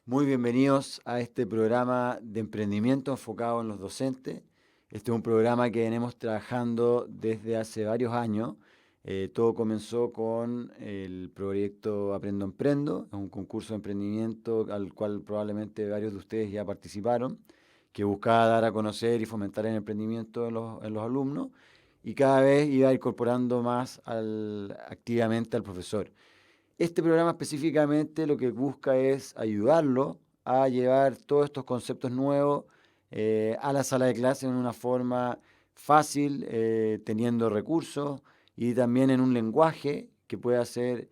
Muy bienvenidos a este programa de emprendimiento enfocado en los docentes. Este es un programa que venimos trabajando desde hace varios años. Todo comenzó con el proyecto Aprendo Emprendo, es un concurso de emprendimiento al cual probablemente varios de ustedes ya participaron, que buscaba dar a conocer y fomentar el emprendimiento en los alumnos y cada vez iba incorporando más activamente al profesor. Este programa específicamente lo que busca es ayudarlo a llevar todos estos conceptos nuevos a la sala de clase en una forma fácil, teniendo recursos y también en un lenguaje que pueda ser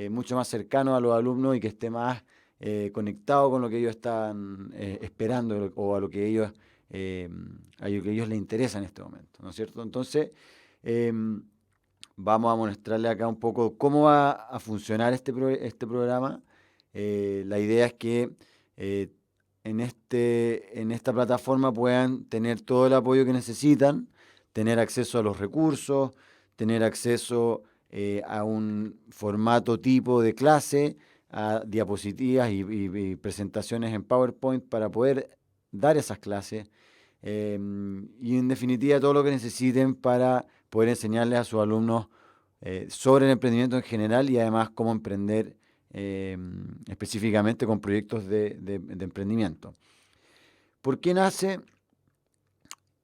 mucho más cercano a los alumnos y que esté más conectado con lo que ellos están esperando o eh, a lo que ellos les interesa en este momento, ¿no es cierto? Entonces, em, vamos a mostrarle acá un poco cómo va a funcionar este programa. La idea es que eh, en esta plataforma puedan tener todo el apoyo que necesitan, tener acceso a los recursos, tener acceso a un formato tipo de clase, a diapositivas y presentaciones en PowerPoint para poder dar esas clases. Y en definitiva todo lo que necesiten para poder enseñarles a sus alumnos sobre el emprendimiento en general y además cómo emprender eh, específicamente con proyectos de emprendimiento. ¿Por qué nace?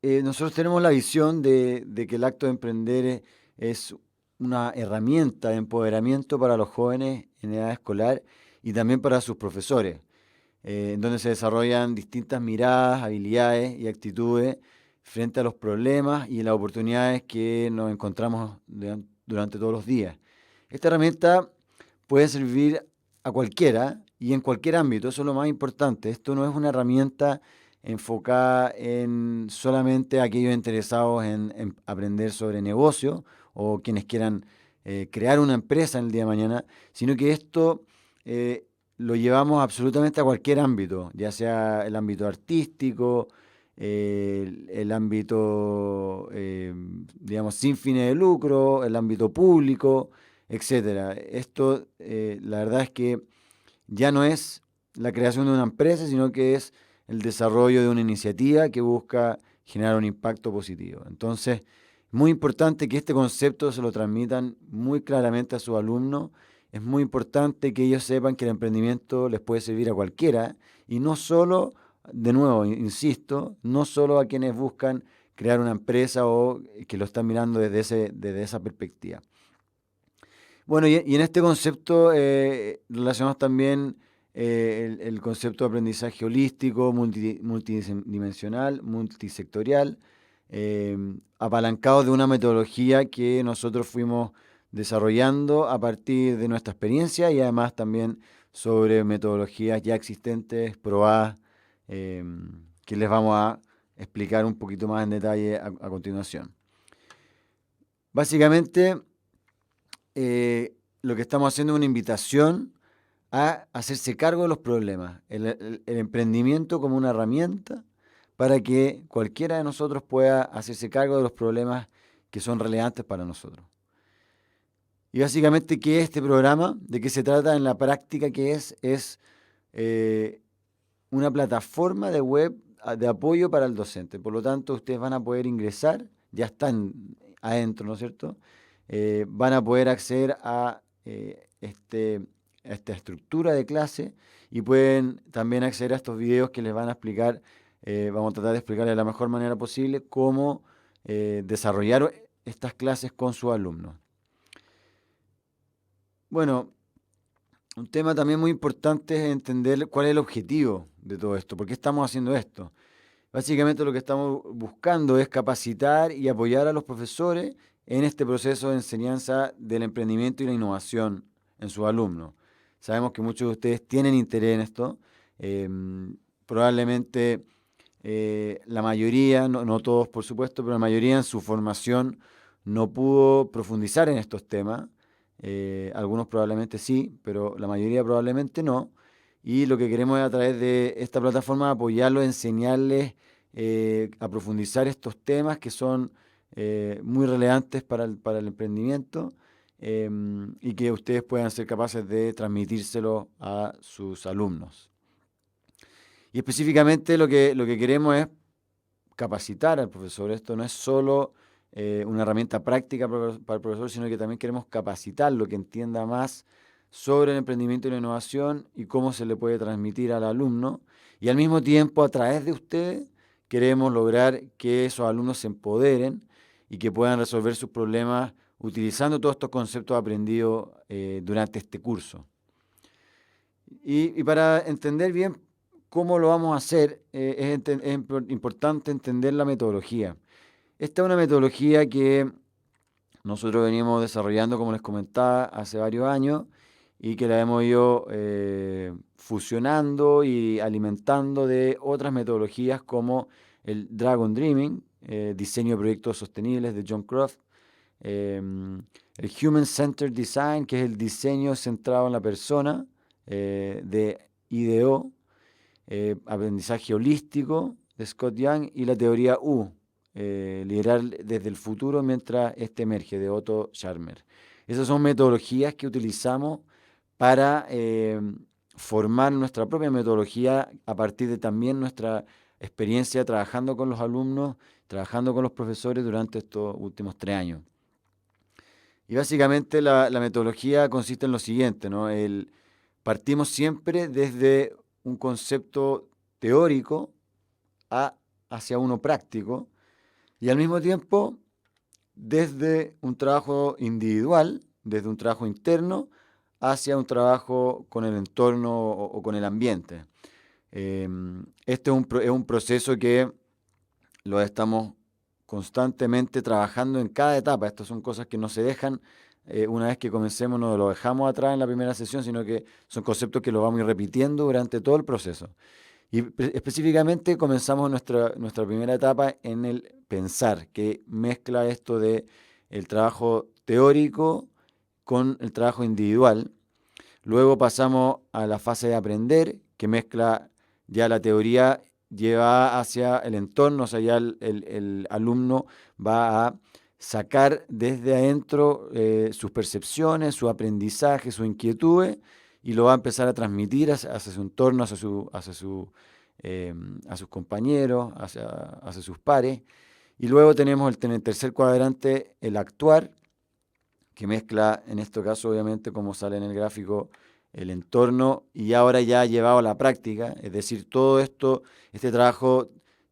Nosotros tenemos la visión de que el acto de emprender es una herramienta de empoderamiento para los jóvenes en edad escolar y también para sus profesores, en donde se desarrollan distintas miradas, habilidades y actitudes frente a los problemas y las oportunidades que nos encontramos durante todos los días. Esta herramienta puede servir a cualquiera y en cualquier ámbito, eso es lo más importante. Esto no es una herramienta enfocada en solamente aquellos interesados en aprender sobre negocio o quienes quieran crear una empresa en el día de mañana, sino que esto lo llevamos absolutamente a cualquier ámbito, ya sea el ámbito artístico, el ámbito, digamos, sin fines de lucro, el ámbito público, etcétera. Esto, la verdad es que ya no es la creación de una empresa, sino que es el desarrollo de una iniciativa que busca generar un impacto positivo. Entonces, muy importante que este concepto se lo transmitan muy claramente a sus alumnos. Es muy importante que ellos sepan que el emprendimiento les puede servir a cualquiera y no solo, de nuevo, insisto, no solo a quienes buscan crear una empresa o que lo están mirando desde esa perspectiva. Bueno, y en este concepto relacionamos también el concepto de aprendizaje holístico, multidimensional, multisectorial, apalancado de una metodología que nosotros fuimos desarrollando a partir de nuestra experiencia y además también sobre metodologías ya existentes, probadas, eh, que les vamos a explicar un poquito más en detalle a continuación. Básicamente, lo que estamos haciendo es una invitación a hacerse cargo de los problemas, el emprendimiento como una herramienta para que cualquiera de nosotros pueda hacerse cargo de los problemas que son relevantes para nosotros. Y básicamente, ¿qué es este programa? ¿De qué se trata en la práctica? ¿Qué es? Es una plataforma de web de apoyo para el docente. Por lo tanto, ustedes van a poder ingresar, ya están adentro, ¿no es cierto? Van a poder acceder a esta estructura de clase y pueden también acceder a estos videos que les van a explicar, vamos a tratar de explicarles de la mejor manera posible cómo desarrollar estas clases con sus alumnos. Bueno, un tema también muy importante es entender cuál es el objetivo de todo esto, por qué estamos haciendo esto. Básicamente lo que estamos buscando es capacitar y apoyar a los profesores en este proceso de enseñanza del emprendimiento y la innovación en sus alumnos. Sabemos que muchos de ustedes tienen interés en esto. eh, Probablemente la mayoría, no todos por supuesto, pero la mayoría en su formación no pudo profundizar en estos temas. Algunos probablemente sí, pero la mayoría probablemente no. Y lo que queremos es a través de esta plataforma apoyarlos, enseñarles a profundizar estos temas que son muy relevantes para el emprendimiento, y que ustedes puedan ser capaces de transmitírselo a sus alumnos. Y específicamente lo que queremos es capacitar al profesor. Esto no es solo una herramienta práctica para el profesor, sino que también queremos capacitarlo, que entienda más sobre el emprendimiento y la innovación y cómo se le puede transmitir al alumno. Y al mismo tiempo, a través de ustedes, queremos lograr que esos alumnos se empoderen y que puedan resolver sus problemas utilizando todos estos conceptos aprendidos durante este curso. Y para entender bien cómo lo vamos a hacer, es importante entender la metodología. Esta es una metodología que nosotros venimos desarrollando, como les comentaba, hace varios años y que la hemos ido fusionando y alimentando de otras metodologías como el Dragon Dreaming, diseño de proyectos sostenibles de John Croft, el Human Centered Design, que es el diseño centrado en la persona, de IDEO, aprendizaje holístico de Scott Young y la teoría U, liderar desde el futuro mientras este emerge, de Otto Scharmer. Esas son metodologías que utilizamos para formar nuestra propia metodología a partir de también nuestra experiencia trabajando con los alumnos, trabajando con los profesores durante estos últimos 3 años. Y básicamente la metodología consiste en lo siguiente, ¿no? Partimos siempre desde un concepto teórico hacia uno práctico y al mismo tiempo desde un trabajo individual, desde un trabajo interno, hacia un trabajo con el entorno o con el ambiente. Este es un proceso que lo estamos constantemente trabajando en cada etapa. Estas son cosas que no se dejan, una vez que comencemos, no lo dejamos atrás en la primera sesión, sino que son conceptos que lo vamos a ir repitiendo durante todo el proceso. Y específicamente comenzamos nuestra primera etapa en el pensar, que mezcla esto de el trabajo teórico con el trabajo individual. Luego pasamos a la fase de aprender, que mezcla ya la teoría, lleva hacia el entorno, o sea, ya el alumno va a sacar desde adentro sus percepciones, su aprendizaje, sus inquietudes, y lo va a empezar a transmitir hacia su entorno, a sus compañeros, hacia sus pares. Y luego tenemos en el tercer cuadrante el actuar, que mezcla, en este caso obviamente como sale en el gráfico, el entorno y ahora ya llevado a la práctica, es decir, todo esto, este trabajo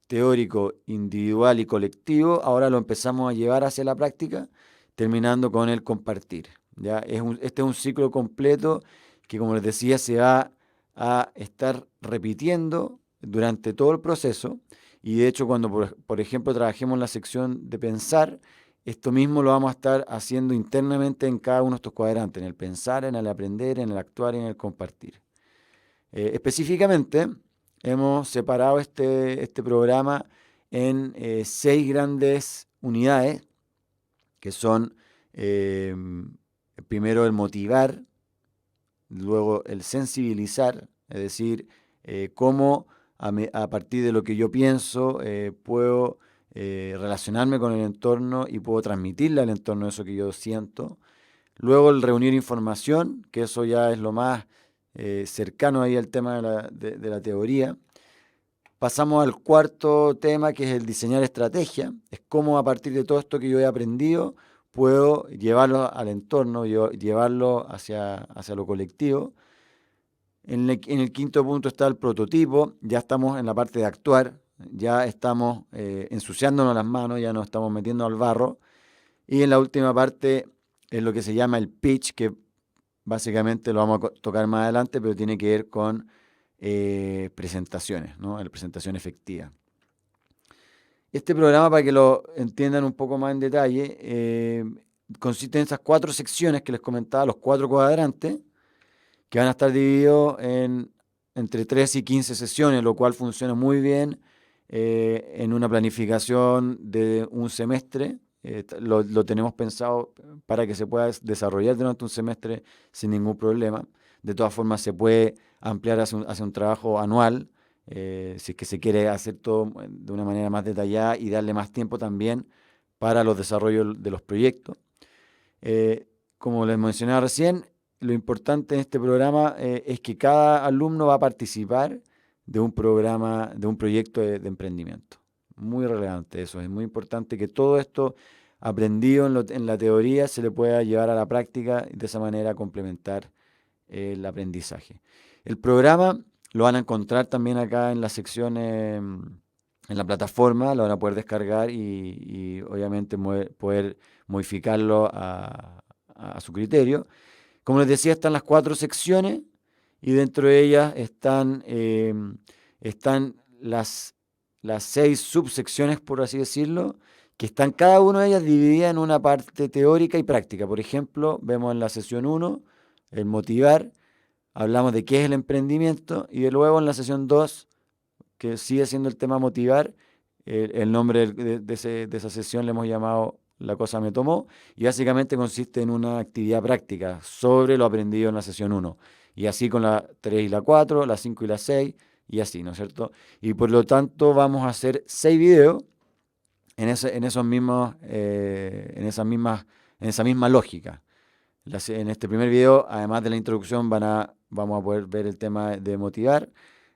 teórico, individual y colectivo, ahora lo empezamos a llevar hacia la práctica, terminando con el compartir. ¿Ya? Este es un ciclo completo que, como les decía, se va a estar repitiendo durante todo el proceso y de hecho cuando, por ejemplo, trabajemos en la sección de pensar, esto mismo lo vamos a estar haciendo internamente en cada uno de estos cuadrantes, en el pensar, en el aprender, en el actuar y en el compartir. Específicamente, hemos separado este programa en 6 grandes unidades, que son eh, primero el motivar, luego el sensibilizar, es decir, cómo a partir de lo que yo pienso puedo relacionarme con el entorno y puedo transmitirle al entorno eso que yo siento. Luego el reunir información, que eso ya es lo más cercano ahí al tema de la teoría. Pasamos al cuarto tema, que es el diseñar estrategia. Es cómo a partir de todo esto que yo he aprendido puedo llevarlo al entorno, llevarlo hacia lo colectivo. En el quinto punto está el prototipo, ya estamos en la parte de actuar, ya estamos ensuciándonos las manos, ya nos estamos metiendo al barro. Y en la última parte es lo que se llama el pitch, que básicamente lo vamos a tocar más adelante, pero tiene que ver con presentaciones, ¿no? La presentación efectiva. Este programa, para que lo entiendan un poco más en detalle, consiste en esas 4 secciones que les comentaba, los 4 cuadrantes, que van a estar divididos entre 3 y 15 sesiones, lo cual funciona muy bien en una planificación de un semestre. Lo tenemos pensado para que se pueda desarrollar durante un semestre sin ningún problema. De todas formas, se puede ampliar hacia un trabajo anual, si es que se quiere hacer todo de una manera más detallada y darle más tiempo también para los desarrollos de los proyectos. Como les mencionaba recién, lo importante en este programa es que cada alumno va a participar de un programa, de un proyecto de emprendimiento. Muy relevante eso, es muy importante que todo esto aprendido en la teoría se le pueda llevar a la práctica y de esa manera complementar el aprendizaje. El programa lo van a encontrar también acá en la sección, en la plataforma, lo van a poder descargar y obviamente poder modificarlo a su criterio. Como les decía, están las 4 secciones y dentro de ellas están las 6 subsecciones, por así decirlo, que están cada una de ellas dividida en una parte teórica y práctica. Por ejemplo, vemos en la sesión 1 el motivar, hablamos de qué es el emprendimiento y luego en la sesión 2, que sigue siendo el tema motivar, el nombre de esa sesión le hemos llamado La cosa me tomó y básicamente consiste en una actividad práctica sobre lo aprendido en la sesión 1 y así con la 3 y la 4, la 5 y la 6 y así, ¿no es cierto? Y por lo tanto vamos a hacer 6 videos en esos mismos, en esa misma lógica. En este primer video, además de la introducción, vamos a poder ver el tema de motivar.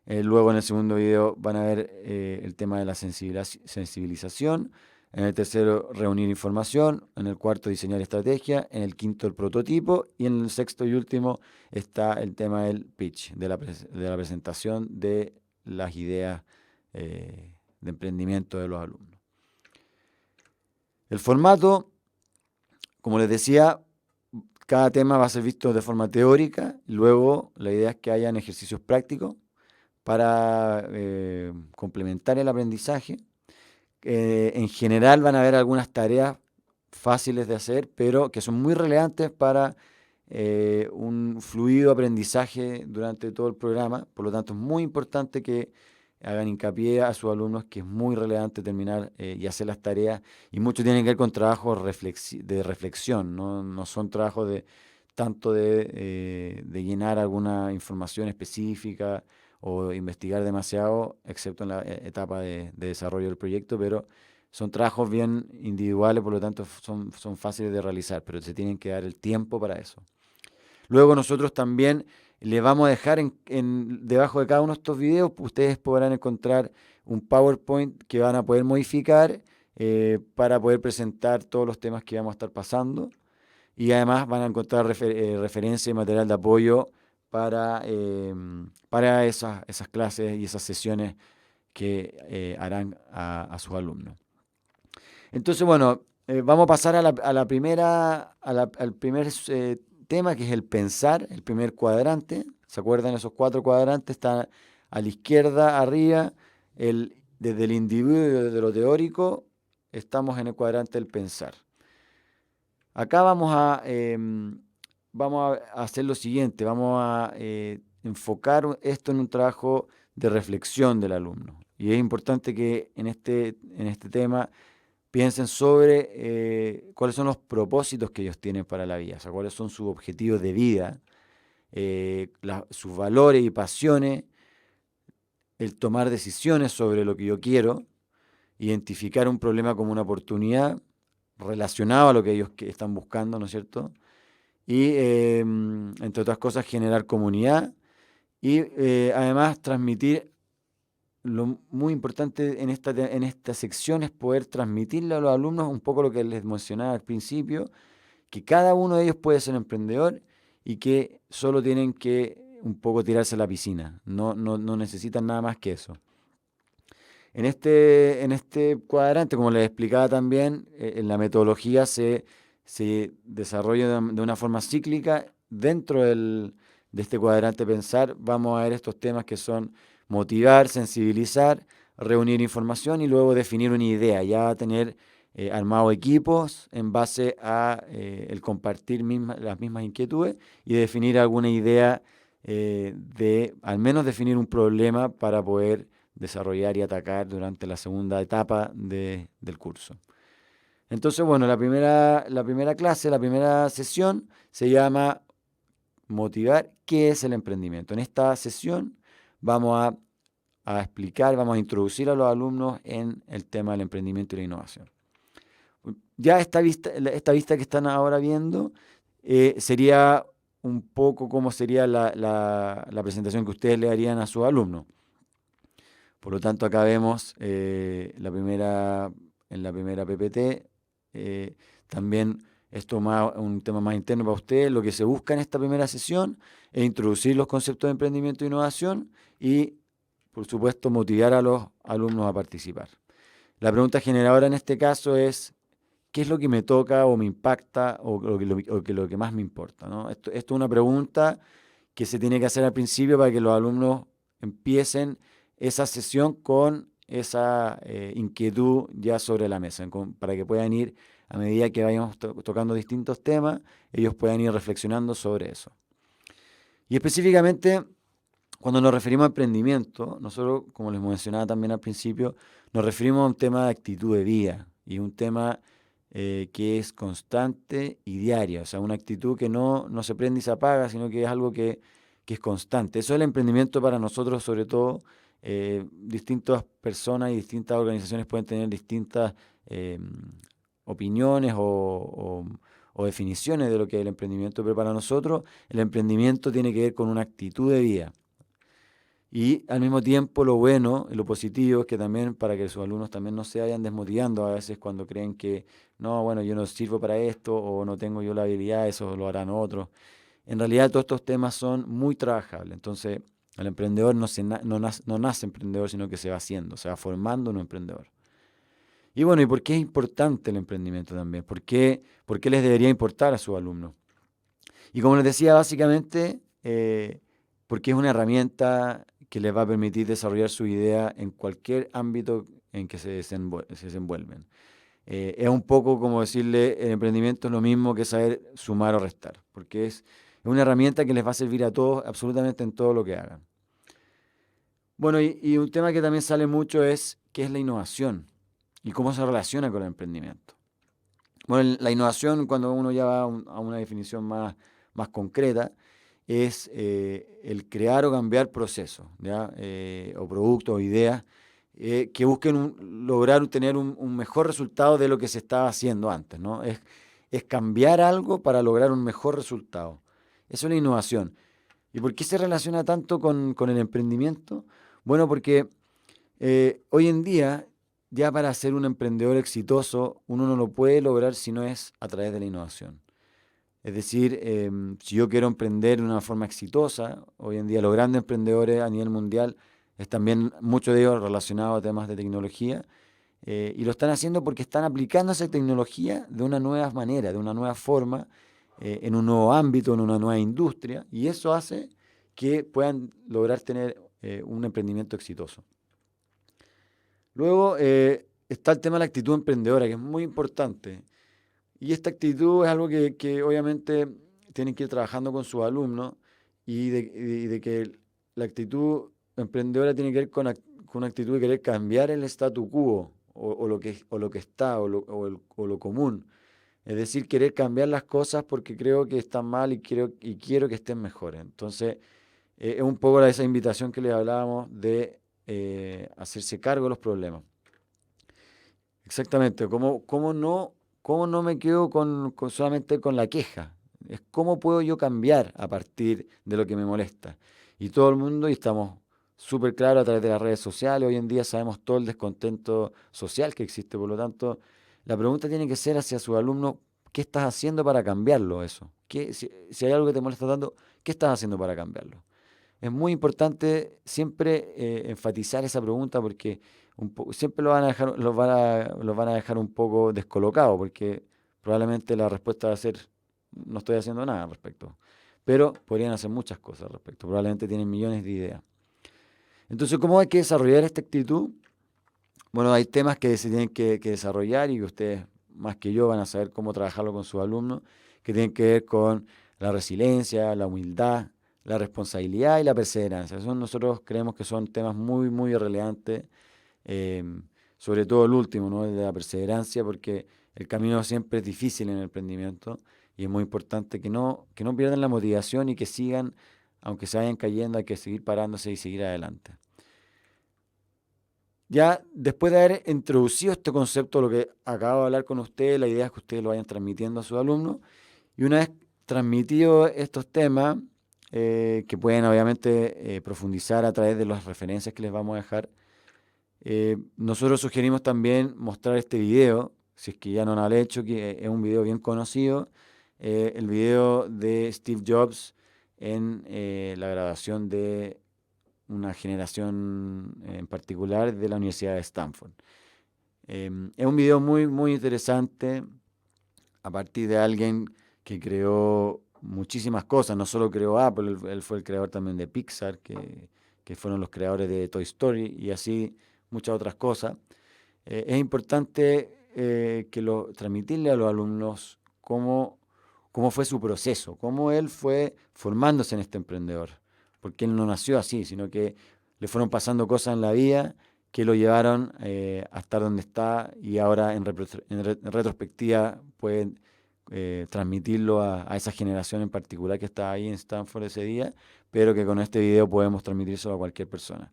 Luego en el segundo video van a ver el tema de la sensibilización. En el tercero, reunir información. En el cuarto, diseñar estrategia. En el quinto, el prototipo. Y en el sexto y último está el tema del pitch, de la presentación de las ideas de emprendimiento de los alumnos. El formato, como les decía, cada tema va a ser visto de forma teórica. Luego, la idea es que hayan ejercicios prácticos para complementar el aprendizaje. En general van a haber algunas tareas fáciles de hacer, pero que son muy relevantes para un fluido aprendizaje durante todo el programa. Por lo tanto, es muy importante que hagan hincapié a sus alumnos que es muy relevante terminar y hacer las tareas. Y mucho tiene que ver con trabajos de reflexión, no son trabajos tanto de llenar alguna información específica o investigar demasiado, excepto en la etapa de desarrollo del proyecto, pero son trabajos bien individuales, por lo tanto son fáciles de realizar, pero se tienen que dar el tiempo para eso. Luego nosotros también les vamos a dejar debajo de cada uno de estos videos, ustedes podrán encontrar un PowerPoint que van a poder modificar para poder presentar todos los temas que vamos a estar pasando. Y además van a encontrar referencia y material de apoyo para esas clases y esas sesiones que harán a sus alumnos. Entonces, bueno, vamos a pasar al primer tema, que es el pensar, el primer cuadrante. ¿Se acuerdan? Esos 4 cuadrantes están a la izquierda, arriba, desde el individuo y desde lo teórico, estamos en el cuadrante del pensar. Acá vamos a hacer lo siguiente, vamos a enfocar esto en un trabajo de reflexión del alumno. Y es importante que en este tema piensen sobre cuáles son los propósitos que ellos tienen para la vida, o sea, cuáles son sus objetivos de vida, sus valores y pasiones, el tomar decisiones sobre lo que yo quiero, identificar un problema como una oportunidad relacionado a lo que ellos están buscando, ¿no es cierto? Y, entre otras cosas, generar comunidad y además transmitir, lo muy importante en esta sección es poder transmitirle a los alumnos un poco lo que les mencionaba al principio, que cada uno de ellos puede ser emprendedor y que solo tienen que un poco tirarse a la piscina, no necesitan nada más que eso. En este cuadrante, como les explicaba también, en la metodología se desarrolla de una forma cíclica. Dentro de este cuadrante pensar, vamos a ver estos temas que son motivar, sensibilizar, reunir información y luego definir una idea. Ya tener armado equipos en base a el compartir las mismas inquietudes y definir alguna idea al menos definir un problema para poder desarrollar y atacar durante la segunda etapa del curso. Entonces, bueno, la primera clase, la primera sesión se llama Motivar qué es el emprendimiento. En esta sesión vamos a explicar, vamos a introducir a los alumnos en el tema del emprendimiento y la innovación. Ya esta vista que están ahora viendo sería un poco cómo sería la presentación que ustedes le harían a sus alumnos. Por lo tanto, acá vemos en la primera PPT, también esto más, un tema más interno para usted. Lo que se busca en esta primera sesión es introducir los conceptos de emprendimiento e innovación y, por supuesto, motivar a los alumnos a participar. La pregunta generadora en este caso es, ¿qué es lo que me toca o me impacta o lo que más me importa, ¿no? Esto es una pregunta que se tiene que hacer al principio para que los alumnos empiecen esa sesión con esa inquietud ya sobre la mesa, para que puedan ir, a medida que vayamos tocando distintos temas, ellos puedan ir reflexionando sobre eso. Y específicamente, cuando nos referimos a emprendimiento, nosotros, como les mencionaba también al principio, nos referimos a un tema de actitud de vida y un tema que es constante y diaria, o sea, una actitud que no se prende y se apaga, sino que es algo que es constante. Eso es el emprendimiento para nosotros, sobre todo. Distintas personas y distintas organizaciones pueden tener distintas eh, opiniones o definiciones de lo que es el emprendimiento, pero para nosotros el emprendimiento tiene que ver con una actitud de vida. Y al mismo tiempo lo bueno y lo positivo es que también para que sus alumnos también no se vayan desmotivando a veces cuando creen que no, bueno, yo no sirvo para esto o no tengo yo la habilidad, eso lo harán otros. En realidad todos estos temas son muy trabajables. Entonces el emprendedor no nace emprendedor, sino que se va haciendo, se va formando un emprendedor. Y bueno, ¿y por qué es importante el emprendimiento también? Por qué les debería importar a sus alumnos? Y como les decía, básicamente, porque es una herramienta que les va a permitir desarrollar su idea en cualquier ámbito en que se desenvuelven. Es un poco como decirle, el emprendimiento es lo mismo que saber sumar o restar, porque es una herramienta que les va a servir a todos, absolutamente en todo lo que hagan. Bueno, y un tema que también sale mucho es qué es la innovación y cómo se relaciona con el emprendimiento. Bueno, la innovación, cuando uno ya va a una definición más concreta, es el crear o cambiar procesos, ¿ya? O productos o ideas que busquen lograr tener un mejor resultado de lo que se estaba haciendo antes, ¿no? Es cambiar algo para lograr un mejor resultado. Eso es la innovación. ¿Y por qué se relaciona tanto con el emprendimiento? Bueno, porque hoy en día, ya para ser un emprendedor exitoso, uno no lo puede lograr si no es a través de la innovación. Es decir, si yo quiero emprender de una forma exitosa, hoy en día los grandes emprendedores a nivel mundial están bien, muchos de ellos relacionados a temas de tecnología, y lo están haciendo porque están aplicando esa tecnología de una nueva manera, de una nueva forma, en un nuevo ámbito, en una nueva industria, y eso hace que puedan lograr tener un emprendimiento exitoso. Luego está el tema de la actitud emprendedora, que es muy importante. Y esta actitud es algo que obviamente tienen que ir trabajando con sus alumnos y de que la actitud emprendedora tiene que ver con una actitud de querer cambiar el statu quo o lo que está o lo común. Es decir, querer cambiar las cosas porque creo que están mal y quiero que estén mejores. Entonces, es un poco esa invitación que les hablábamos de hacerse cargo de los problemas. Exactamente, cómo no me quedo solamente con la queja. Es cómo puedo yo cambiar a partir de lo que me molesta. Y todo el mundo, y estamos súper claros a través de las redes sociales, hoy en día sabemos todo el descontento social que existe, por lo tanto, la pregunta tiene que ser hacia sus alumnos, ¿qué estás haciendo para cambiarlo eso? Si hay algo que te molesta tanto, ¿qué estás haciendo para cambiarlo? Es muy importante siempre enfatizar esa pregunta porque siempre los van a dejar un poco descolocados porque probablemente la respuesta va a ser no estoy haciendo nada al respecto. Pero podrían hacer muchas cosas al respecto. Probablemente tienen millones de ideas. Entonces, ¿cómo hay que desarrollar esta actitud? Bueno, hay temas que se tienen que desarrollar y que ustedes más que yo van a saber cómo trabajarlo con sus alumnos, que tienen que ver con la resiliencia, la humildad, la responsabilidad y la perseverancia. Nosotros creemos que son temas muy, muy relevantes, eh, sobre todo el último, ¿no? El de la perseverancia, porque el camino siempre es difícil en el emprendimiento y es muy importante que no pierdan la motivación y que sigan, aunque se vayan cayendo, hay que seguir parándose y seguir adelante. Ya después de haber introducido este concepto, lo que acabo de hablar con ustedes, la idea es que ustedes lo vayan transmitiendo a sus alumnos. Y una vez transmitidos estos temas, que pueden obviamente profundizar a través de las referencias que les vamos a dejar, Nosotros sugerimos también mostrar este video, si es que ya no lo han hecho, que es un video bien conocido, el video de Steve Jobs en la graduación de una generación en particular de la Universidad de Stanford. Es un video muy, muy interesante a partir de alguien que creó muchísimas cosas, no solo creó Apple, él fue el creador también de Pixar, que fueron los creadores de Toy Story y así muchas otras cosas. Es importante transmitirle a los alumnos cómo fue su proceso, cómo él fue formándose en este emprendedor, porque él no nació así, sino que le fueron pasando cosas en la vida que lo llevaron a estar donde está y ahora en retrospectiva pueden transmitirlo a esa generación en particular que estaba ahí en Stanford ese día, pero que con este video podemos transmitírselo a cualquier persona.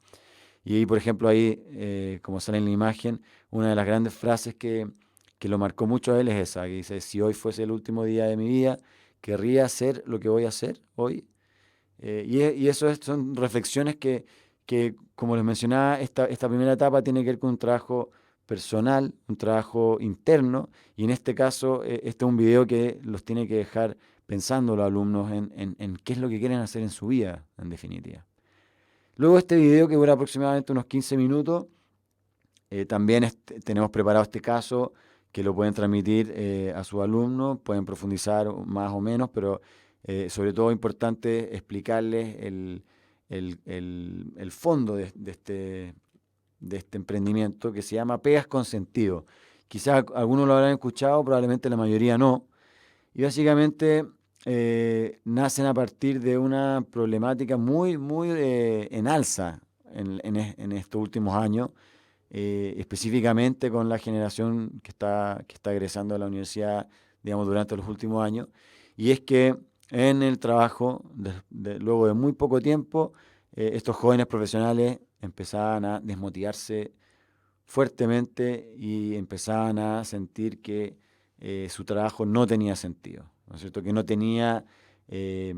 Y ahí, por ejemplo, ahí, como sale en la imagen, una de las grandes frases que lo marcó mucho a él es esa, que dice, si hoy fuese el último día de mi vida, querría hacer lo que voy a hacer hoy. Y eso son reflexiones que, como les mencionaba, esta primera etapa tiene que ver con un trabajo personal, un trabajo interno, y en este caso, este es un video que los tiene que dejar pensando los alumnos en qué es lo que quieren hacer en su vida, en definitiva. Luego este video que dura aproximadamente unos 15 minutos, también tenemos preparado este caso que lo pueden transmitir a sus alumnos, pueden profundizar más o menos, pero sobre todo importante explicarles el fondo de este emprendimiento que se llama Pegas con Sentido. Quizás algunos lo habrán escuchado, probablemente la mayoría no. Y básicamente nacen a partir de una problemática muy, muy en alza en estos últimos años, específicamente con la generación que está egresando a la universidad, digamos, durante los últimos años. Y es que en el trabajo, luego de muy poco tiempo, estos jóvenes profesionales empezaban a desmotivarse fuertemente y empezaban a sentir que su trabajo no tenía sentido, ¿no es cierto? Que no tenía eh,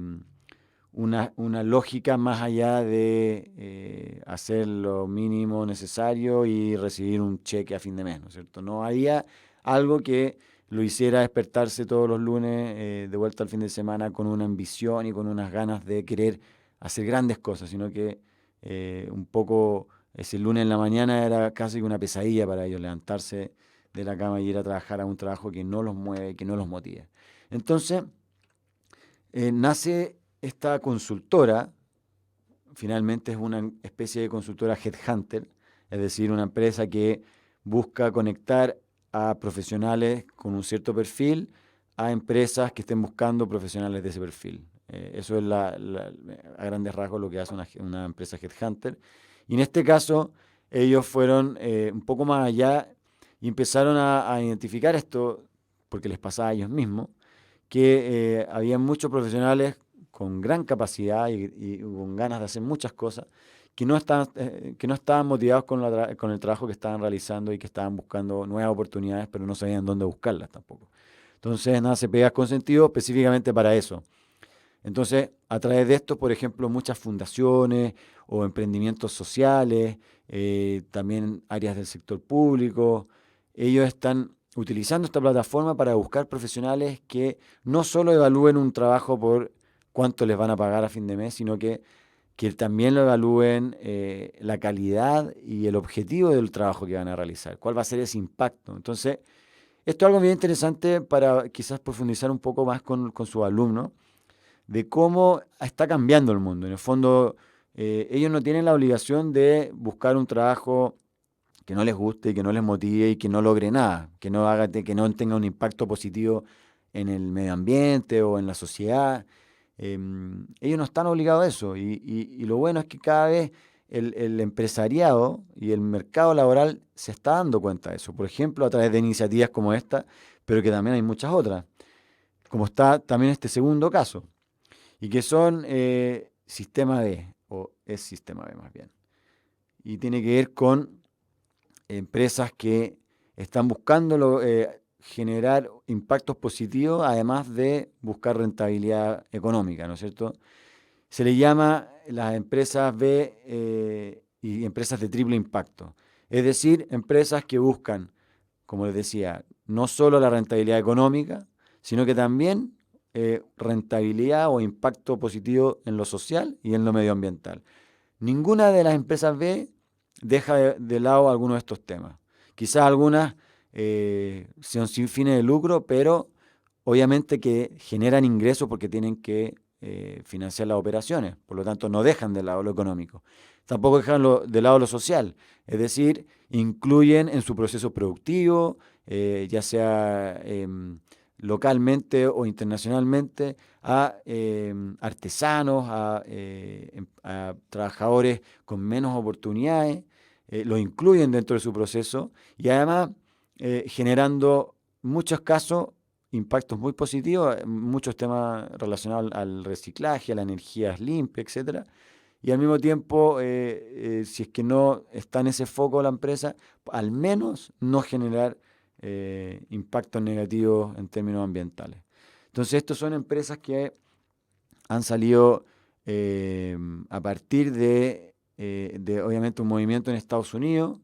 una lógica más allá de hacer lo mínimo necesario y recibir un cheque a fin de mes, ¿no es cierto? No había algo que lo hiciera despertarse todos los lunes de vuelta al fin de semana con una ambición y con unas ganas de querer hacer grandes cosas, sino que un poco ese lunes en la mañana era casi una pesadilla para ellos levantarse de la cama y ir a trabajar a un trabajo que no los mueve, que no los motiva. Entonces, nace esta consultora, finalmente es una especie de consultora headhunter, es decir, una empresa que busca conectar a profesionales con un cierto perfil a empresas que estén buscando profesionales de ese perfil. Eso es a grandes rasgos lo que hace una empresa headhunter. Y en este caso, ellos fueron un poco más allá y empezaron a identificar esto, porque les pasaba a ellos mismos, que había muchos profesionales con gran capacidad y con ganas de hacer muchas cosas, que no estaban motivados con el trabajo que estaban realizando y que estaban buscando nuevas oportunidades, pero no sabían dónde buscarlas tampoco. Entonces, nace Pegas con Sentido específicamente para eso. Entonces, a través de esto, por ejemplo, muchas fundaciones o emprendimientos sociales, también áreas del sector público, ellos están utilizando esta plataforma para buscar profesionales que no solo evalúen un trabajo por cuánto les van a pagar a fin de mes, sino que también lo evalúen la calidad y el objetivo del trabajo que van a realizar, cuál va a ser ese impacto. Entonces, esto es algo bien interesante para quizás profundizar un poco más con sus alumnos de cómo está cambiando el mundo. En el fondo, ellos no tienen la obligación de buscar un trabajo que no les guste, que no les motive y que no logre nada, que no tenga un impacto positivo en el medio ambiente o en la sociedad. Ellos no están obligados a eso y lo bueno es que cada vez el empresariado y el mercado laboral se está dando cuenta de eso. Por ejemplo, a través de iniciativas como esta, pero que también hay muchas otras, como está también este segundo caso y que son sistema B, o es sistema B más bien. Y tiene que ver con empresas que están buscando generar impactos positivos, además de buscar rentabilidad económica, ¿no es cierto? Se le llama las empresas B y empresas de triple impacto. Es decir, empresas que buscan, como les decía, no solo la rentabilidad económica, sino que también rentabilidad o impacto positivo en lo social y en lo medioambiental. Ninguna de las empresas B deja de lado alguno de estos temas. Quizás algunas son sin fines de lucro, pero obviamente que generan ingresos porque tienen que financiar las operaciones, por lo tanto no dejan de lado lo económico. Tampoco dejan de lado lo social, es decir, incluyen en su proceso productivo, ya sea localmente o internacionalmente, a artesanos, a trabajadores con menos oportunidades, lo incluyen dentro de su proceso y además generando muchos casos impactos muy positivos, muchos temas relacionados al reciclaje, a las energías limpias, etcétera. Y al mismo tiempo, si es que no está en ese foco la empresa, al menos no generar impactos negativos en términos ambientales. Entonces, estas son empresas que han salido a partir obviamente, un movimiento en Estados Unidos,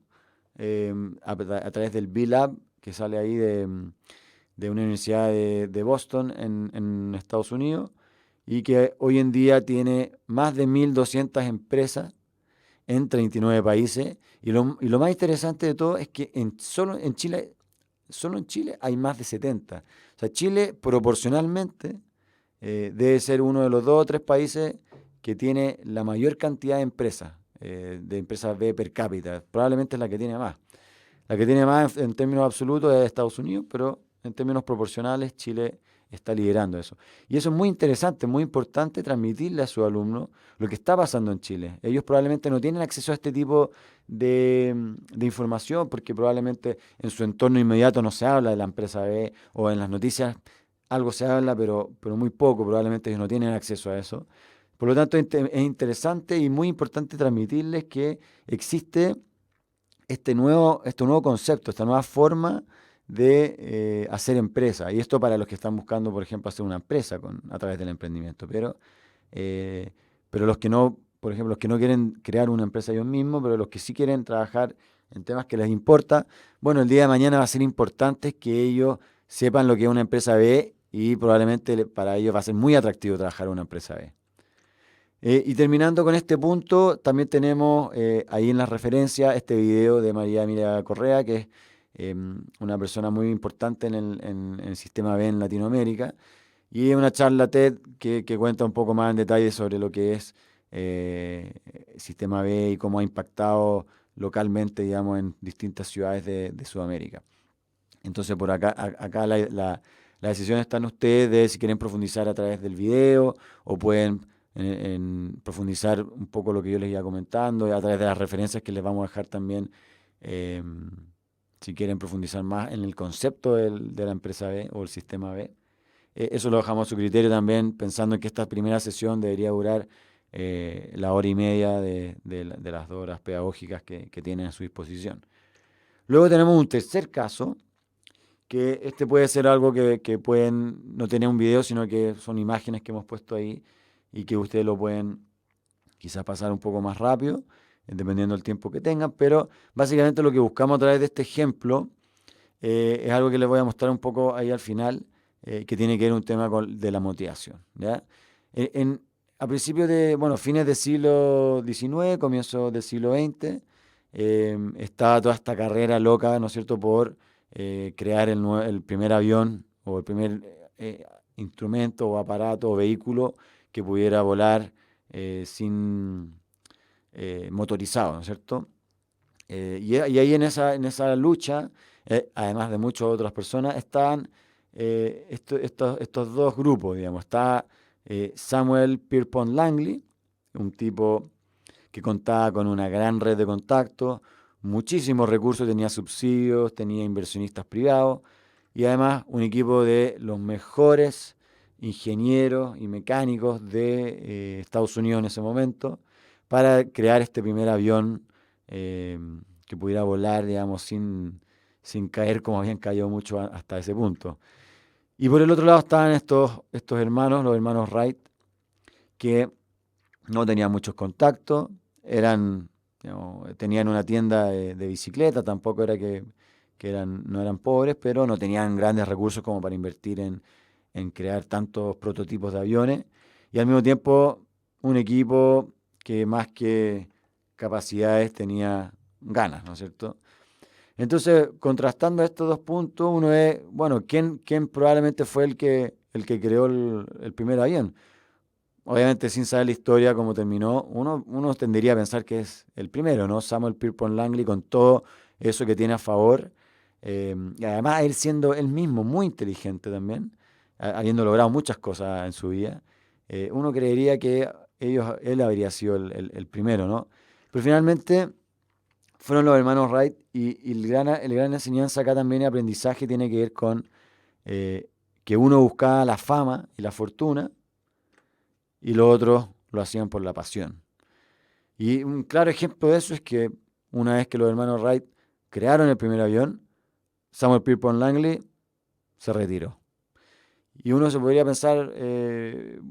a través del B-Lab, que sale ahí de una universidad de Boston en Estados Unidos, y que hoy en día tiene más de 1.200 empresas en 39 países. Y lo más interesante de todo es que solo en Chile hay más de 70. O sea, Chile proporcionalmente debe ser uno de los 2 o 3 países que tiene la mayor cantidad de empresas B per cápita. Probablemente es la que tiene más. La que tiene más en términos absolutos es Estados Unidos, pero en términos proporcionales Chile está liderando eso. Y eso es muy interesante, muy importante transmitirle a sus alumnos lo que está pasando en Chile. Ellos probablemente no tienen acceso a este tipo de información porque probablemente en su entorno inmediato no se habla de la empresa B o en las noticias algo se habla, pero muy poco, probablemente ellos no tienen acceso a eso. Por lo tanto, es interesante y muy importante transmitirles que existe este nuevo concepto, esta nueva forma de hacer empresa. Y esto para los que están buscando, por ejemplo, hacer una empresa a través del emprendimiento. Eh, pero los que no, por ejemplo, los que no quieren crear una empresa ellos mismos, pero los que sí quieren trabajar en temas que les importa, bueno, el día de mañana va a ser importante que ellos sepan lo que es una empresa B y probablemente para ellos va a ser muy atractivo trabajar en una empresa B. Y terminando con este punto, también tenemos ahí en las referencias este video de María Emilia Correa, que es una persona muy importante en el sistema B en Latinoamérica, y es una charla TED que cuenta un poco más en detalle sobre lo que es el sistema B y cómo ha impactado localmente, digamos, en distintas ciudades de Sudamérica. Entonces, por acá la decisión está en ustedes de si quieren profundizar a través del video o pueden en profundizar un poco lo que yo les iba comentando a través de las referencias que les vamos a dejar también, eh, si quieren profundizar más en el concepto de la empresa B o el sistema B. Eso lo dejamos a su criterio también, pensando en que esta primera sesión debería durar la hora y media de las 2 horas pedagógicas que tienen a su disposición. Luego tenemos un tercer caso, que este puede ser algo que pueden no tener un video, sino que son imágenes que hemos puesto ahí y que ustedes lo pueden quizás pasar un poco más rápido, dependiendo del tiempo que tengan, pero básicamente lo que buscamos a través de este ejemplo es algo que les voy a mostrar un poco ahí al final, que tiene que ver un tema de la motivación, ¿ya? A principios fines del siglo XIX, comienzos del siglo XX, estaba toda esta carrera loca, ¿no es cierto?, por crear el primer avión o el primer instrumento o aparato o vehículo que pudiera volar sin motorizado, ¿no es cierto? Y ahí en esa lucha, además de muchas otras personas, están estos 2 grupos, digamos. Está Samuel Pierpont Langley, un tipo que contaba con una gran red de contactos, muchísimos recursos, tenía subsidios, tenía inversionistas privados y además un equipo de los mejores ingenieros y mecánicos de Estados Unidos en ese momento para crear este primer avión eh, que pudiera volar, digamos, sin caer como habían caído muchos hasta ese punto. Y por el otro lado estaban estos hermanos, los hermanos Wright, que no tenían muchos contactos, eran digamos, tenían una tienda de bicicleta, tampoco era que no eran pobres, pero no tenían grandes recursos como para invertir en crear tantos prototipos de aviones. Y al mismo tiempo, un equipo que más que capacidades tenía ganas, ¿no es cierto? Entonces, contrastando estos dos puntos, uno es, bueno, ¿quién probablemente fue el que creó el primer avión? Obviamente, sin saber la historia, cómo terminó, uno tendería a pensar que es el primero, ¿no? Samuel Pierpont Langley, con todo eso que tiene a favor. Y además, él siendo él mismo muy inteligente también, habiendo logrado muchas cosas en su vida, uno creería que él habría sido el primero, ¿no? Pero finalmente fueron los hermanos Wright y el gran enseñanza acá también y aprendizaje tiene que ver con eh, que uno buscaba la fama y la fortuna y los otros lo hacían por la pasión. Y un claro ejemplo de eso es que una vez que los hermanos Wright crearon el primer avión, Samuel Pierpont Langley se retiró. Y uno se podría pensar,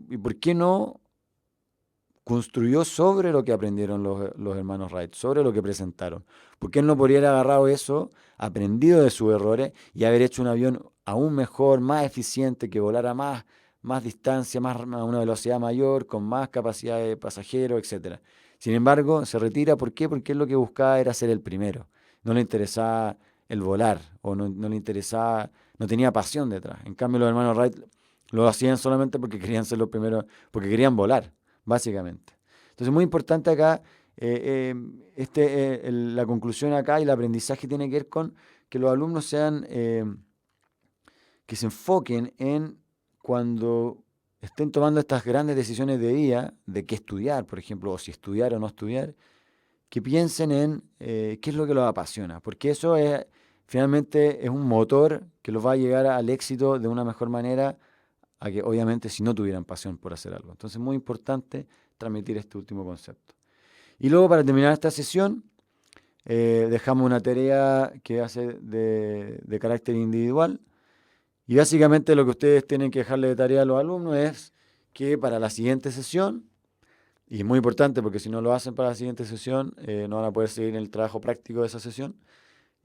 ¿y por qué no construyó sobre lo que aprendieron los hermanos Wright, sobre lo que presentaron? ¿Por qué él no podría haber agarrado eso, aprendido de sus errores y haber hecho un avión aún mejor, más eficiente, que volara más distancia, a una velocidad mayor, con más capacidad de pasajeros, etcétera? Sin embargo, se retira, ¿por qué? Porque él lo que buscaba era ser el primero. No le interesaba el volar, o no le interesaba, no tenía pasión detrás. En cambio, los hermanos Wright lo hacían solamente porque querían ser los primeros, porque querían volar básicamente. Entonces, muy importante acá, la conclusión acá y el aprendizaje tiene que ver con que los alumnos que se enfoquen en cuando estén tomando estas grandes decisiones de vida, de qué estudiar, por ejemplo, o si estudiar o no estudiar, que piensen en qué es lo que los apasiona, porque eso finalmente es un motor que los va a llegar al éxito de una mejor manera a que obviamente si no tuvieran pasión por hacer algo. Entonces es muy importante transmitir este último concepto. Y luego para terminar esta sesión, dejamos una tarea que hace de carácter individual y básicamente lo que ustedes tienen que dejarle de tarea a los alumnos es que para la siguiente sesión, y es muy importante porque si no lo hacen para la siguiente sesión, no van a poder seguir en el trabajo práctico de esa sesión,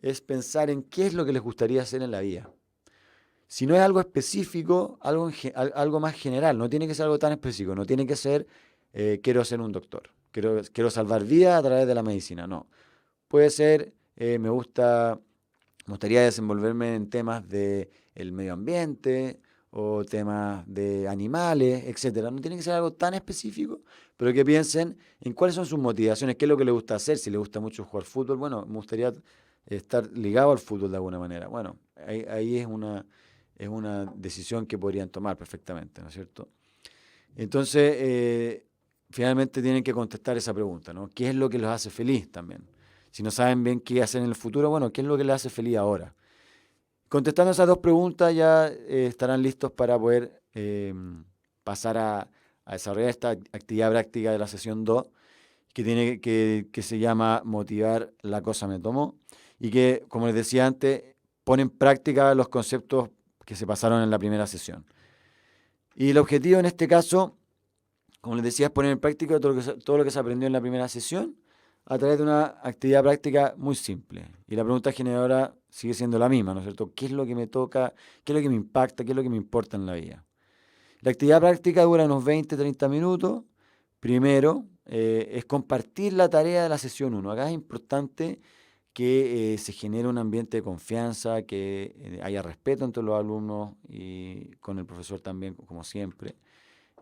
es pensar en qué es lo que les gustaría hacer en la vida. Si no es algo específico, algo más general, no tiene que ser algo tan específico, no tiene que ser quiero ser un doctor, quiero salvar vidas a través de la medicina, no. Puede ser me gustaría desenvolverme en temas de el medio ambiente o temas de animales, etcétera. No tiene que ser algo tan específico, pero que piensen en cuáles son sus motivaciones, qué es lo que les gusta hacer, si les gusta mucho jugar fútbol, bueno, me gustaría estar ligado al fútbol de alguna manera. Bueno, ahí es una decisión que podrían tomar perfectamente, ¿no es cierto? Entonces, finalmente tienen que contestar esa pregunta, ¿no? ¿Qué es lo que los hace feliz también? Si no saben bien qué hacer en el futuro, bueno, ¿qué es lo que les hace feliz ahora? Contestando esas dos preguntas ya estarán listos para poder pasar a desarrollar esta actividad práctica de la sesión 2 que se llama Motivar la cosa me tomó y que, como les decía antes, pone en práctica los conceptos que se pasaron en la primera sesión. Y el objetivo en este caso, como les decía, es poner en práctica todo lo que se aprendió en la primera sesión a través de una actividad práctica muy simple. Y la pregunta generadora sigue siendo la misma, ¿no es cierto? ¿Qué es lo que me toca? ¿Qué es lo que me impacta? ¿Qué es lo que me importa en la vida? La actividad práctica dura unos 20-30 minutos. Primero, es compartir la tarea de la sesión 1. Acá es importante que se genere un ambiente de confianza, que haya respeto entre los alumnos y con el profesor también, como siempre.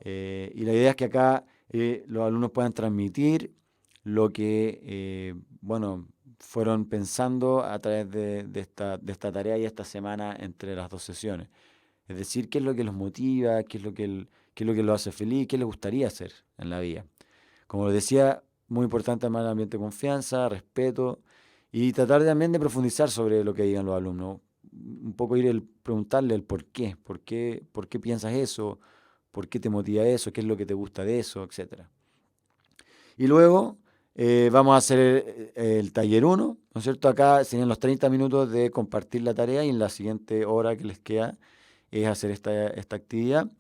Y la idea es que acá los alumnos puedan transmitir lo que, bueno, fueron pensando a través de esta tarea y esta semana entre las dos sesiones. Es decir, qué es lo que los motiva, qué es lo que los hace feliz, qué les gustaría hacer en la vida. Como les decía, muy importante armar el ambiente de confianza, respeto y tratar también de profundizar sobre lo que digan los alumnos. Un poco preguntarle el por qué piensas eso, por qué te motiva eso, qué es lo que te gusta de eso, etcétera. Y luego vamos a hacer el taller 1, ¿no es cierto? Acá serían los 30 minutos de compartir la tarea y en la siguiente hora que les queda es hacer esta actividad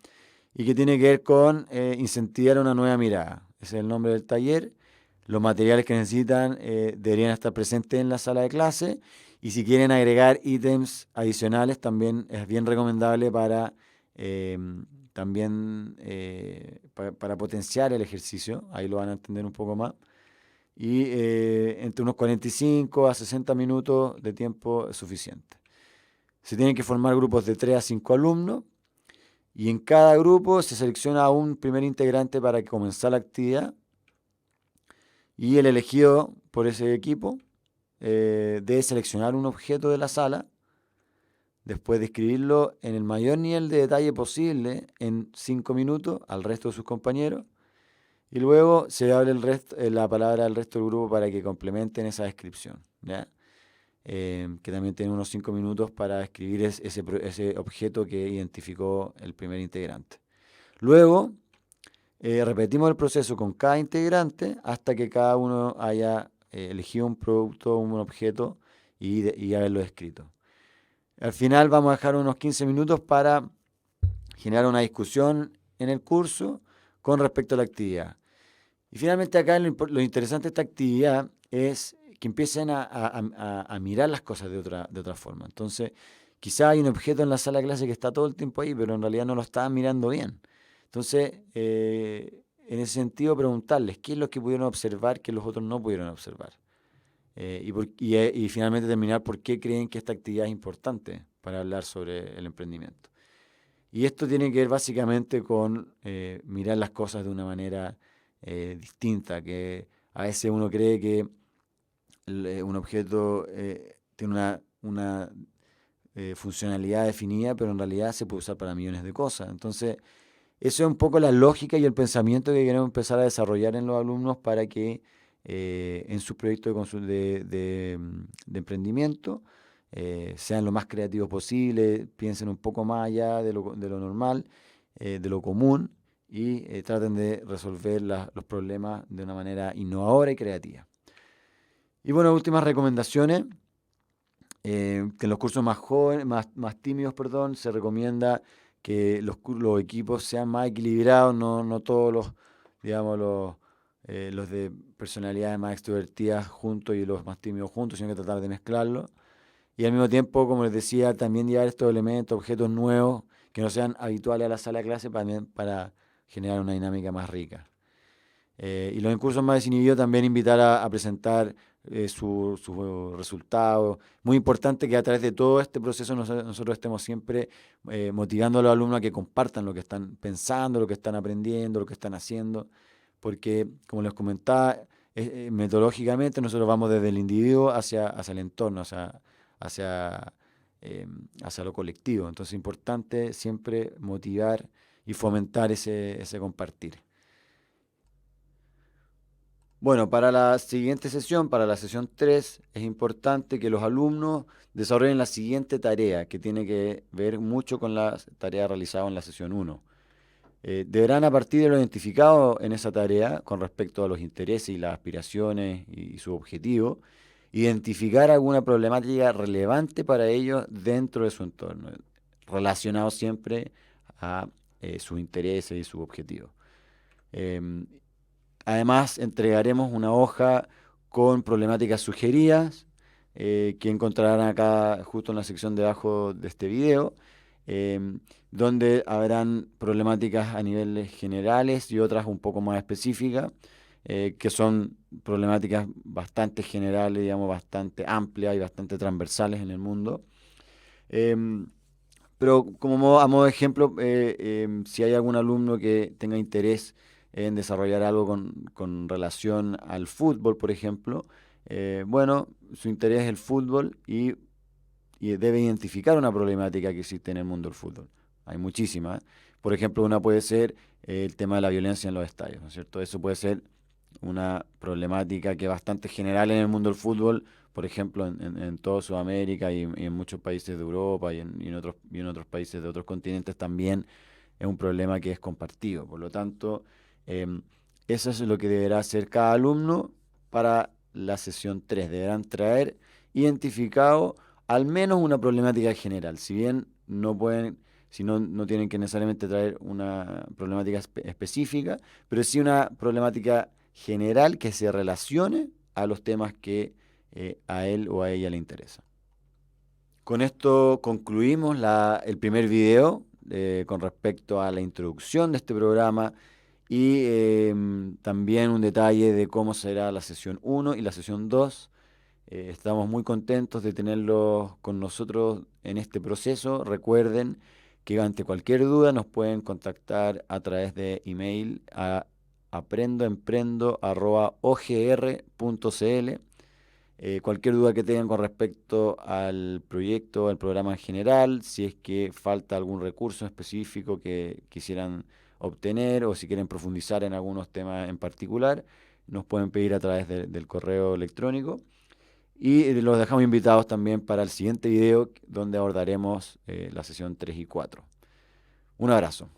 y que tiene que ver con incentivar una nueva mirada. Ese es el nombre del taller. los materiales que necesitan deberían estar presentes en la sala de clase. Y si quieren agregar ítems adicionales, también es bien recomendable para eh, para potenciar el ejercicio. Ahí lo van a entender un poco más. Y entre unos 45 a 60 minutos de tiempo es suficiente. Se tienen que formar grupos de 3 a 5 alumnos. Y en cada grupo se selecciona un primer integrante para comenzar la actividad. Y el elegido por ese equipo debe seleccionar un objeto de la sala, después de escribirlo en el mayor nivel de detalle posible en 5 minutos al resto de sus compañeros, y luego se abre la palabra al resto del grupo para que complementen esa descripción, ¿ya? Que también tiene unos 5 minutos para escribir ese objeto que identificó el primer integrante. Luego, repetimos el proceso con cada integrante hasta que cada uno haya elegido un producto, un objeto y haberlo escrito. Al final vamos a dejar unos 15 minutos para generar una discusión en el curso con respecto a la actividad. Y finalmente acá lo interesante de esta actividad es que empiecen a mirar las cosas de otra forma. Entonces, quizá hay un objeto en la sala de clase que está todo el tiempo ahí, pero en realidad no lo estaban mirando bien. Entonces, en ese sentido, preguntarles qué es lo que pudieron observar que los otros no pudieron observar. Y finalmente terminar por qué creen que esta actividad es importante para hablar sobre el emprendimiento. Y esto tiene que ver básicamente con mirar las cosas de una manera distinta, que a veces uno cree que un objeto tiene una funcionalidad definida, pero en realidad se puede usar para millones de cosas. Entonces, eso es un poco la lógica y el pensamiento que queremos empezar a desarrollar en los alumnos para que en sus proyectos de emprendimiento sean lo más creativos posible, piensen un poco más allá de lo normal, de lo común, y traten de resolver los problemas de una manera innovadora y creativa. Y bueno, últimas recomendaciones. Que en los cursos más jóvenes, más tímidos, perdón, se recomienda que los equipos sean más equilibrados, no todos digamos, los de personalidades más extrovertidas juntos y los más tímidos juntos, sino que tratar de mezclarlos. Y al mismo tiempo, como les decía, también llevar estos elementos, objetos nuevos, que no sean habituales a la sala de clase para generar una dinámica más rica. Y los cursos más desinhibidos también invitar a presentar sus resultados. Muy importante que a través de todo este proceso nosotros estemos siempre motivando a los alumnos a que compartan lo que están pensando, lo que están aprendiendo, lo que están haciendo, porque como les comentaba, metodológicamente nosotros vamos desde el individuo hacia el entorno, hacia, hacia lo colectivo. Entonces es importante siempre motivar y fomentar ese compartir. Bueno, para la siguiente sesión, para la sesión 3, es importante que los alumnos desarrollen la siguiente tarea, que tiene que ver mucho con la tarea realizada en la sesión 1. Deberán, a partir de lo identificado en esa tarea, con respecto a los intereses y las aspiraciones y su objetivo, identificar alguna problemática relevante para ellos dentro de su entorno, relacionado siempre a sus intereses y sus objetivos. Em, Además, entregaremos una hoja con problemáticas sugeridas que encontrarán acá justo en la sección de abajo de este video, donde habrán problemáticas a niveles generales y otras un poco más específicas, que son problemáticas bastante generales, digamos, bastante amplias y bastante transversales en el mundo. Em, pero a modo de ejemplo, si hay algún alumno que tenga interés en desarrollar algo con relación al fútbol, por ejemplo, bueno, su interés es el fútbol y debe identificar una problemática que existe en el mundo del fútbol. Hay muchísimas. Por ejemplo, una puede ser el tema de la violencia en los estadios, ¿no es cierto? Eso puede ser una problemática que es bastante general en el mundo del fútbol, por ejemplo, en toda Sudamérica y en muchos países de Europa y en otros países de otros continentes también es un problema que es compartido. Por lo tanto, em, eso es lo que deberá hacer cada alumno para la sesión 3. Deberán traer identificado al menos una problemática general. Si bien no pueden, si no tienen que necesariamente traer una problemática específica, pero sí una problemática general que se relacione a los temas que a él o a ella le interesan. Con esto concluimos el primer video con respecto a la introducción de este programa y también un detalle de cómo será la sesión 1 y la sesión 2. Estamos muy contentos de tenerlos con nosotros en este proceso. Recuerden que ante cualquier duda nos pueden contactar a través de email a aprendoemprendo@ogr.cl. Cualquier duda que tengan con respecto al proyecto, al programa en general, si es que falta algún recurso específico que quisieran obtener o si quieren profundizar en algunos temas en particular, nos pueden pedir a través del correo electrónico. Y los dejamos invitados también para el siguiente video donde abordaremos la sesión 3 y 4. Un abrazo.